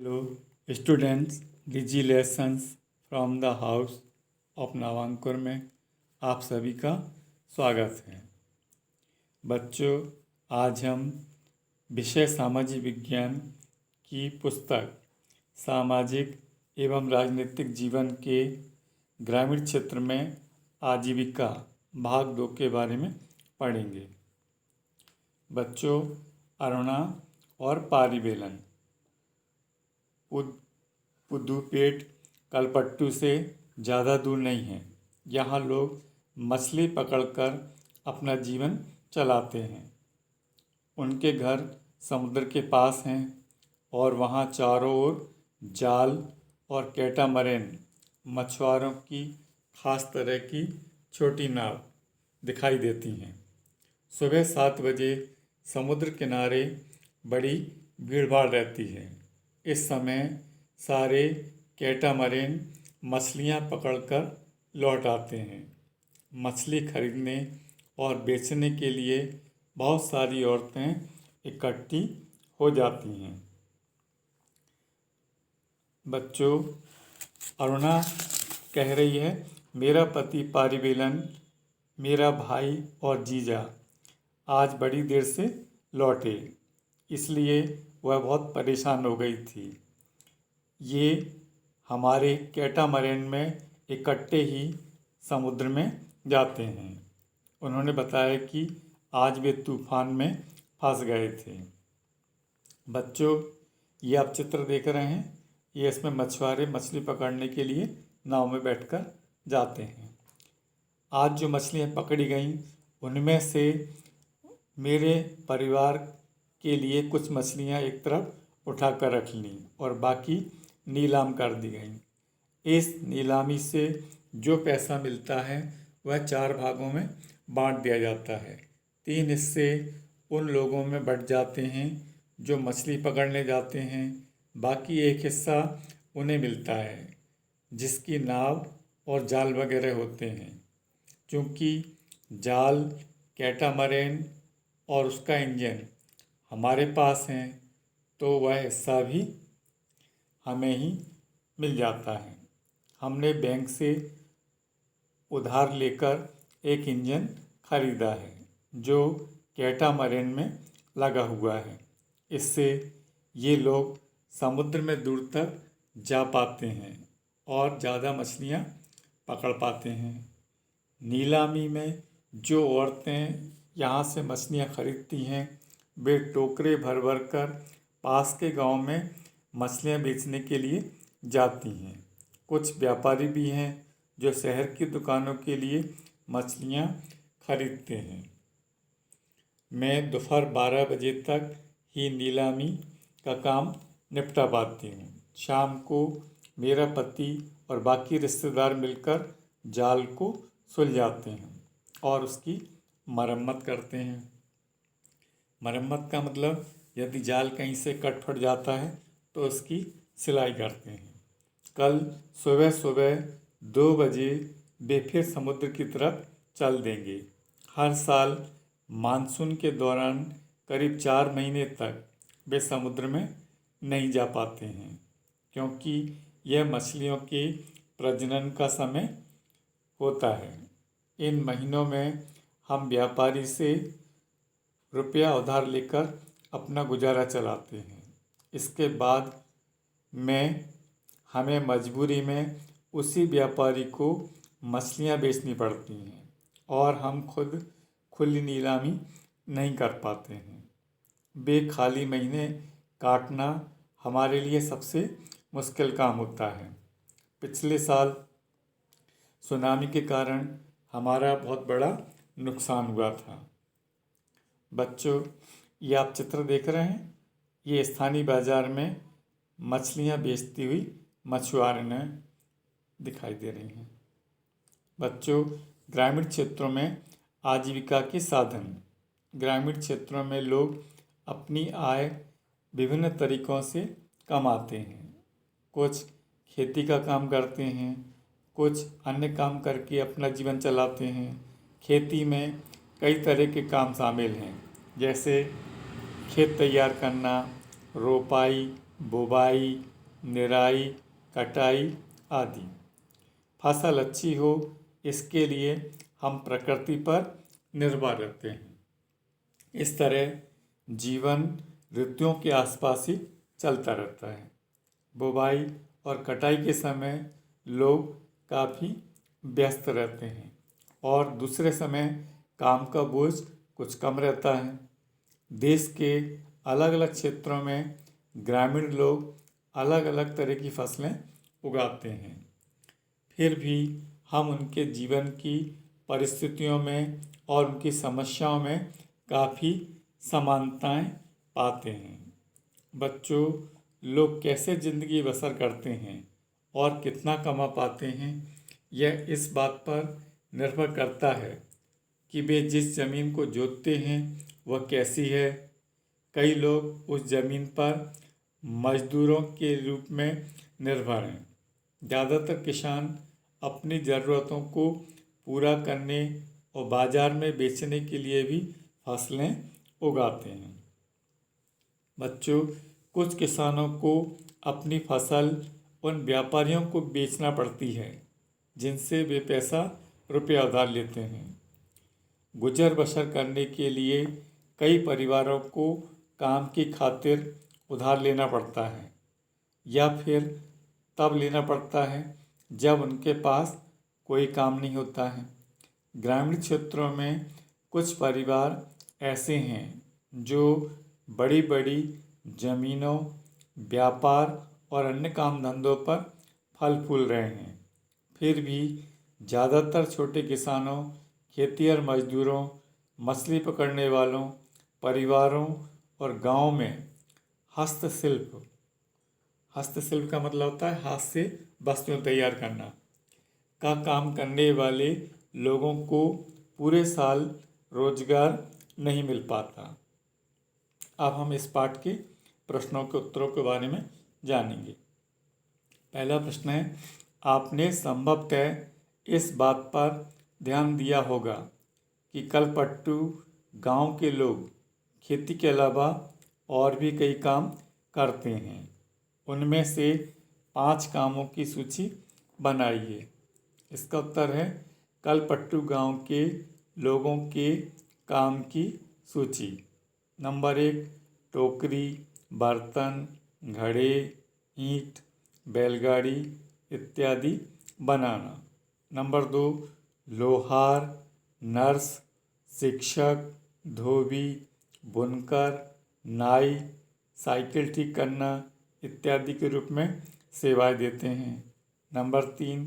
Hello, students, digi lessons from the house of Navankur में आप सभी का स्वागत है। बच्चों, आज हम विषय सामाजिक विज्ञान की पुस्तक सामाजिक एवं राजनीतिक जीवन के ग्रामीण क्षेत्र में आजीविका भाग 2 के बारे में पढ़ेंगे। बच्चों, अरुणा और पारिवेलन पुदुपेट कलपट्टू से ज़्यादा दूर नहीं है। यहाँ लोग मछली पकड़कर अपना जीवन चलाते हैं। उनके घर समुद्र के पास हैं और वहाँ चारों ओर जाल और कैटामरैन मछुआरों की खास तरह की छोटी नाव दिखाई देती हैं। सुबह 7 बजे समुद्र किनारे बड़ी भीड़भाड़ रहती है। इस समय सारे कैटामरैन मछलियाँ पकड़कर लौट आते हैं। मछली खरीदने और बेचने के लिए बहुत सारी औरतें इकट्ठी हो जाती हैं। बच्चों, अरुणा कह रही है, मेरा पति पारिवेलन, मेरा भाई और जीजा आज बड़ी देर से लौटे, इसलिए वह बहुत परेशान हो गई थी। ये हमारे कैटामरैन में इकट्ठे ही समुद्र में जाते हैं। उन्होंने बताया कि आज वे तूफान में फंस गए थे। बच्चों, ये आप चित्र देख रहे हैं, ये इसमें मछुआरे मछली पकड़ने के लिए नाव में बैठकर जाते हैं। आज जो मछलियाँ पकड़ी गईं उनमें से मेरे परिवार के लिए कुछ मछलियाँ एक तरफ उठा कर रख लीं और बाकी नीलाम कर दी गईं। इस नीलामी से जो पैसा मिलता है वह 4 भागों में बांट दिया जाता है। 3 हिस्से उन लोगों में बट जाते हैं जो मछली पकड़ने जाते हैं। बाकी 1 हिस्सा उन्हें मिलता है जिसकी नाव और जाल वगैरह होते हैं। क्योंकि जाल, कैटामरैन और उसका इंजन हमारे पास हैं तो वह हिस्सा भी हमें ही मिल जाता है। हमने बैंक से उधार लेकर एक इंजन खरीदा है जो कैटामरैन में लगा हुआ है। इससे ये लोग समुद्र में दूर तक जा पाते हैं और ज़्यादा मछलियाँ पकड़ पाते हैं। नीलामी में जो औरतें यहाँ से मछलियाँ खरीदती हैं वे टोकरे भर भर कर पास के गांव में मछलियाँ बेचने के लिए जाती हैं। कुछ व्यापारी भी हैं जो शहर की दुकानों के लिए मछलियाँ खरीदते हैं। मैं दोपहर 12 बजे तक ही नीलामी का काम निपटा पाती हूँ। शाम को मेरा पति और बाकी रिश्तेदार मिलकर जाल को सुलझाते हैं और उसकी मरम्मत करते हैं। मरम्मत का मतलब यदि जाल कहीं से कट फट जाता है तो उसकी सिलाई करते हैं। कल सुबह सुबह 2 बजे वे फिर समुद्र की तरफ चल देंगे। हर साल मानसून के दौरान करीब 4 महीने तक वे समुद्र में नहीं जा पाते हैं क्योंकि यह मछलियों के प्रजनन का समय होता है। इन महीनों में हम व्यापारी से रुपया उधार लेकर अपना गुजारा चलाते हैं। इसके बाद हमें मजबूरी में उसी व्यापारी को मछलियाँ बेचनी पड़ती हैं और हम खुद खुली नीलामी नहीं कर पाते हैं। वे खाली महीने काटना हमारे लिए सबसे मुश्किल काम होता है। पिछले साल सुनामी के कारण हमारा बहुत बड़ा नुकसान हुआ था। बच्चों, ये आप चित्र देख रहे हैं, ये स्थानीय बाज़ार में मछलियाँ बेचती हुई मछुआरें दिखाई दे रही हैं। बच्चों, ग्रामीण क्षेत्रों में आजीविका के साधन। ग्रामीण क्षेत्रों में लोग अपनी आय विभिन्न तरीक़ों से कमाते हैं। कुछ खेती का काम करते हैं, कुछ अन्य काम करके अपना जीवन चलाते हैं। खेती में कई तरह के काम शामिल हैं, जैसे खेत तैयार करना, रोपाई, बुवाई, निराई, कटाई आदि। फसल अच्छी हो इसके लिए हम प्रकृति पर निर्भर रहते हैं। इस तरह जीवन ऋतुओं के आसपास ही चलता रहता है। बुवाई और कटाई के समय लोग काफ़ी व्यस्त रहते हैं और दूसरे समय काम का बोझ कुछ कम रहता है। देश के अलग अलग क्षेत्रों में ग्रामीण लोग अलग अलग तरह की फसलें उगाते हैं। फिर भी हम उनके जीवन की परिस्थितियों में और उनकी समस्याओं में काफ़ी समानताएं पाते हैं। बच्चों, लोग कैसे ज़िंदगी बसर करते हैं और कितना कमा पाते हैं, यह इस बात पर निर्भर करता है कि वे जिस ज़मीन को जोतते हैं वह कैसी है। कई लोग उस ज़मीन पर मजदूरों के रूप में निर्भर हैं। ज़्यादातर किसान अपनी ज़रूरतों को पूरा करने और बाज़ार में बेचने के लिए भी फसलें उगाते हैं। बच्चों, कुछ किसानों को अपनी फसल उन व्यापारियों को बेचना पड़ती है जिनसे वे रुपया उधार लेते हैं। गुजर बसर करने के लिए कई परिवारों को काम की खातिर उधार लेना पड़ता है या फिर तब लेना पड़ता है जब उनके पास कोई काम नहीं होता है। ग्रामीण क्षेत्रों में कुछ परिवार ऐसे हैं जो बड़ी बड़ी ज़मीनों, व्यापार और अन्य काम धंधों पर फल फूल रहे हैं। फिर भी ज़्यादातर छोटे किसानों, खेती और मजदूरों, मछली पकड़ने वालों, परिवारों और गांव में हस्तशिल्प का मतलब होता है हाथ से वस्तुएं तैयार करना का काम करने वाले लोगों को पूरे साल रोजगार नहीं मिल पाता। अब हम इस पाठ के प्रश्नों के उत्तरों के बारे में जानेंगे। पहला प्रश्न है, आपने संभवतः इस बात पर ध्यान दिया होगा कि कलपट्टू गांव के लोग खेती के अलावा और भी कई काम करते हैं। उनमें से 5 कामों की सूची बनाइए। इसका उत्तर है कलपट्टू गांव के लोगों के काम की सूची। नंबर 1, टोकरी, बर्तन, घड़े, ईंट, बैलगाड़ी इत्यादि बनाना। नंबर 2, लोहार, नर्स, शिक्षक, धोबी, बुनकर, नाई, साइकिल ठीक करना इत्यादि के रूप में सेवाएं देते हैं। नंबर 3,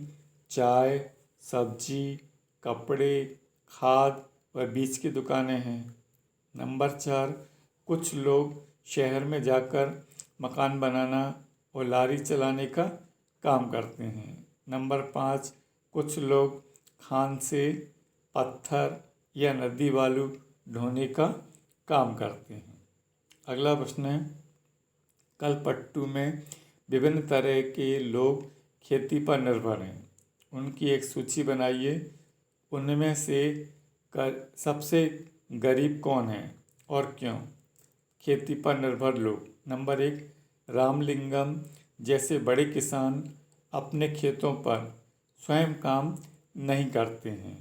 चाय, सब्जी, कपड़े, खाद व बीज की दुकानें हैं। नंबर 4, कुछ लोग शहर में जाकर मकान बनाना और लारी चलाने का काम करते हैं। नंबर 5, कुछ लोग खान से पत्थर या नदी बालू ढोने का काम करते हैं। अगला प्रश्न है, कलपट्टू में विभिन्न तरह के लोग खेती पर निर्भर हैं। उनकी एक सूची बनाइए। उनमें से सबसे गरीब कौन है और क्यों? खेती पर निर्भर लोग। नंबर 1, रामलिंगम जैसे बड़े किसान अपने खेतों पर स्वयं काम नहीं करते हैं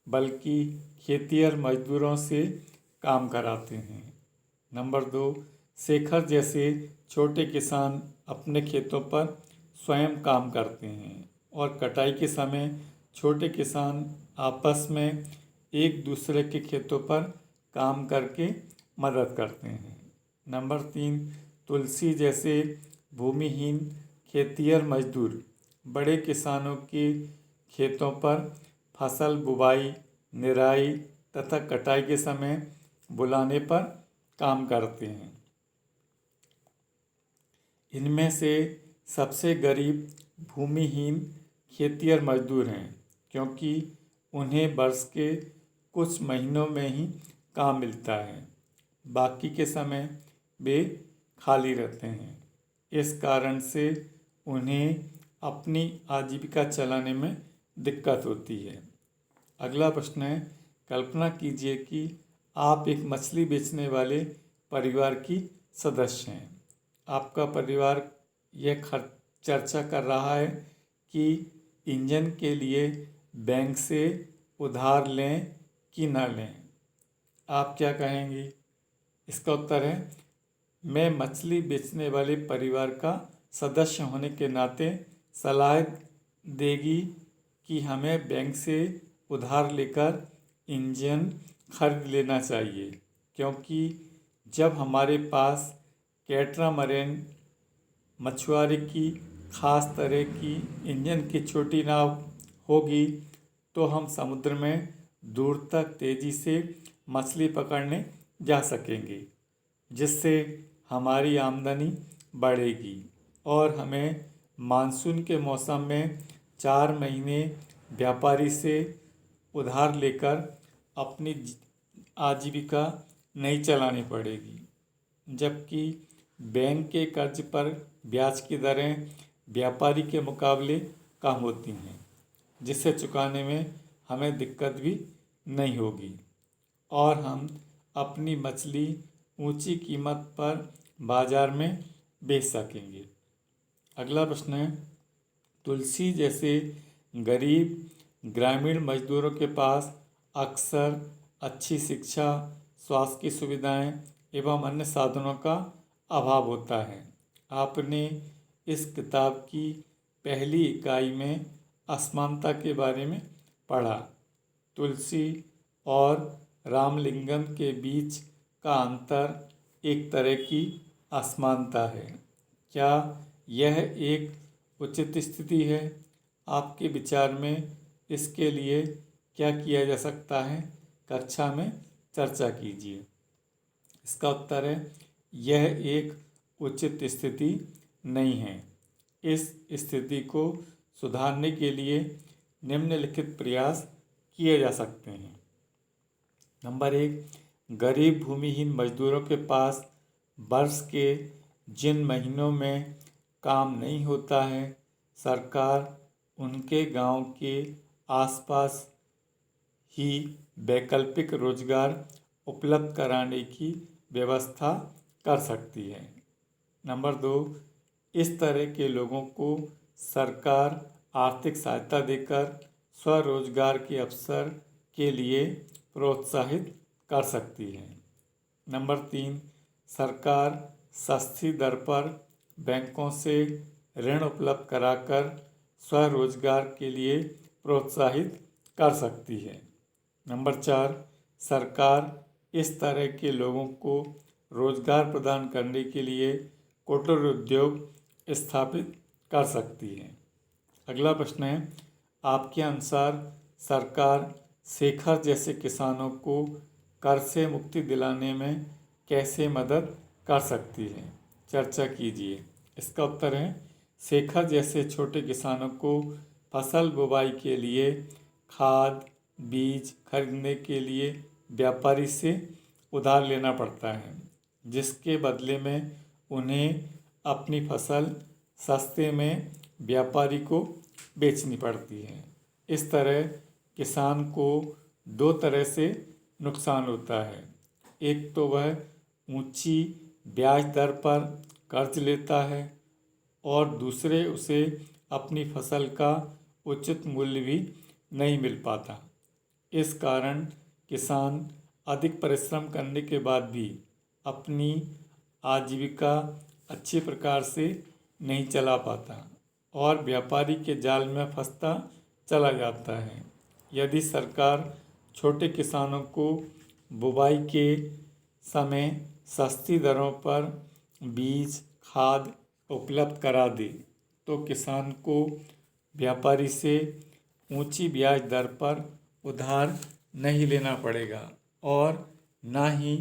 बल्कि खेतिहर मजदूरों से काम कराते हैं। नंबर 2, शेखर जैसे छोटे किसान अपने खेतों पर स्वयं काम करते हैं और कटाई के समय छोटे किसान आपस में एक दूसरे के खेतों पर काम करके मदद करते हैं। नंबर 3, तुलसी जैसे भूमिहीन खेतिहर मजदूर बड़े किसानों के खेतों पर फसल बुवाई, निराई तथा कटाई के समय बुलाने पर काम करते हैं। इनमें से सबसे गरीब भूमिहीन खेतिहर मजदूर हैं क्योंकि उन्हें वर्ष के कुछ महीनों में ही काम मिलता है। बाकी के समय वे खाली रहते हैं। इस कारण से उन्हें अपनी आजीविका चलाने में दिक्कत होती है। अगला प्रश्न है, कल्पना कीजिए कि आप एक मछली बेचने वाले परिवार की सदस्य हैं। आपका परिवार यह चर्चा कर रहा है कि इंजन के लिए बैंक से उधार लें कि न लें। आप क्या कहेंगी? इसका उत्तर है, मैं मछली बेचने वाले परिवार का सदस्य होने के नाते सलाह देगी कि हमें बैंक से उधार लेकर इंजन खरीद लेना चाहिए, क्योंकि जब हमारे पास कैटरामैन मछुआरे की खास तरह की इंजन की छोटी नाव होगी तो हम समुद्र में दूर तक तेज़ी से मछली पकड़ने जा सकेंगे, जिससे हमारी आमदनी बढ़ेगी और हमें मानसून के मौसम में 4 महीने व्यापारी से उधार लेकर अपनी आजीविका नहीं चलानी पड़ेगी। जबकि बैंक के कर्ज पर ब्याज की दरें व्यापारी के मुकाबले कम होती हैं, जिसे चुकाने में हमें दिक्कत भी नहीं होगी और हम अपनी मछली ऊंची कीमत पर बाजार में बेच सकेंगे। अगला प्रश्न है, तुलसी जैसे गरीब ग्रामीण मजदूरों के पास अक्सर अच्छी शिक्षा, स्वास्थ्य की सुविधाएं एवं अन्य साधनों का अभाव होता है। आपने इस किताब की पहली इकाई में असमानता के बारे में पढ़ा। तुलसी और रामलिंगम के बीच का अंतर एक तरह की असमानता है। क्या यह एक उचित स्थिति है? आपके विचार में इसके लिए क्या किया जा सकता है? कक्षा में चर्चा कीजिए। इसका उत्तर है, यह एक उचित स्थिति नहीं है। इस स्थिति को सुधारने के लिए निम्नलिखित प्रयास किए जा सकते हैं। नंबर 1, गरीब भूमिहीन मजदूरों के पास वर्ष के जिन महीनों में काम नहीं होता है, सरकार उनके गांव के आसपास ही वैकल्पिक रोजगार उपलब्ध कराने की व्यवस्था कर सकती है। नंबर 2, इस तरह के लोगों को सरकार आर्थिक सहायता देकर स्वरोजगार के अवसर के लिए प्रोत्साहित कर सकती है। नंबर 3, सरकार सस्ती दर पर बैंकों से ऋण उपलब्ध कराकर स्वरोजगार के लिए प्रोत्साहित कर सकती है। नंबर 4, सरकार इस तरह के लोगों को रोजगार प्रदान करने के लिए कुटीर उद्योग स्थापित कर सकती है। अगला प्रश्न है, आपके अनुसार सरकार शेखर जैसे किसानों को कर से मुक्ति दिलाने में कैसे मदद कर सकती है? चर्चा कीजिए। इसका उत्तर है, शेखर जैसे छोटे किसानों को फसल बुवाई के लिए खाद बीज खरीदने के लिए व्यापारी से उधार लेना पड़ता है, जिसके बदले में उन्हें अपनी फसल सस्ते में व्यापारी को बेचनी पड़ती है। इस तरह किसान को 2 तरह से नुकसान होता है। एक तो वह ऊंची ब्याज दर पर कर्ज लेता है और दूसरे उसे अपनी फसल का उचित मूल्य भी नहीं मिल पाता। इस कारण किसान अधिक परिश्रम करने के बाद भी अपनी आजीविका अच्छे प्रकार से नहीं चला पाता और व्यापारी के जाल में फंसता चला जाता है। यदि सरकार छोटे किसानों को बुवाई के समय सस्ती दरों पर बीज खाद उपलब्ध करा दे तो किसान को व्यापारी से ऊंची ब्याज दर पर उधार नहीं लेना पड़ेगा और ना ही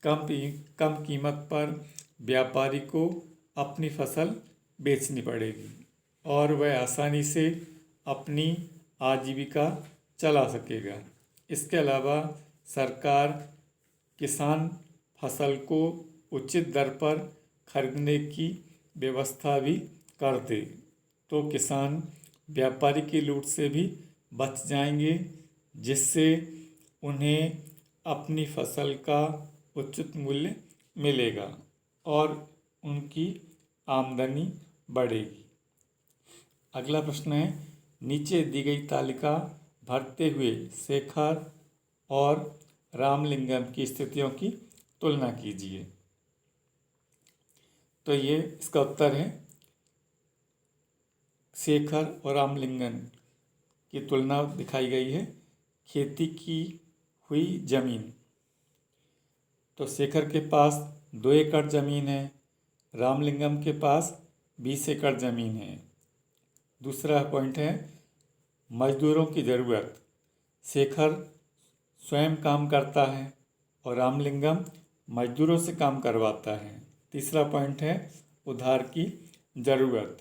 कम कीमत पर व्यापारी को अपनी फसल बेचनी पड़ेगी और वह आसानी से अपनी आजीविका चला सकेगा। इसके अलावा सरकार किसान फसल को उचित दर पर खरीदने की व्यवस्था भी कर दे तो किसान व्यापारी की लूट से भी बच जाएंगे, जिससे उन्हें अपनी फसल का उचित मूल्य मिलेगा और उनकी आमदनी बढ़ेगी। अगला प्रश्न है, नीचे दी गई तालिका भरते हुए शेखर और रामलिंगम की स्थितियों की तुलना कीजिए। तो ये इसका उत्तर है, शेखर और रामलिंगम की तुलना दिखाई गई है। खेती की हुई जमीन, तो शेखर के पास 2 एकड़ ज़मीन है, रामलिंगम के पास 20 एकड़ ज़मीन है। दूसरा पॉइंट है, मजदूरों की ज़रूरत, शेखर स्वयं काम करता है और रामलिंगम मजदूरों से काम करवाता है। तीसरा पॉइंट है, उधार की ज़रूरत,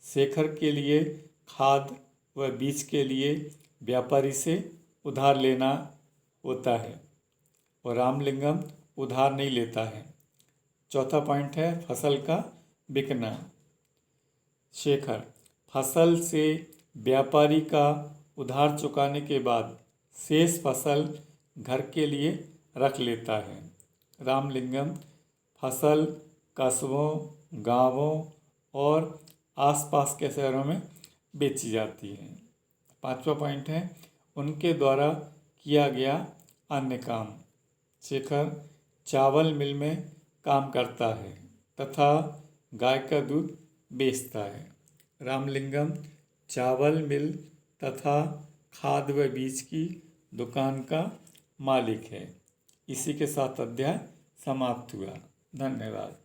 शेखर के लिए खाद व बीज के लिए व्यापारी से उधार लेना होता है और रामलिंगम उधार नहीं लेता है। चौथा पॉइंट है, फसल का बिकना, शेखर फसल से व्यापारी का उधार चुकाने के बाद शेष फसल घर के लिए रख लेता है। रामलिंगम फसल कस्बों, गांवों और आसपास के शहरों में बेची जाती है। पांचवा पॉइंट है, उनके द्वारा किया गया अन्य काम, शेखर चावल मिल में काम करता है तथा गाय का दूध बेचता है। रामलिंगम चावल मिल तथा खाद व बीज की दुकान का मालिक है। इसी के साथ अध्याय समाप्त हुआ। धन्यवाद।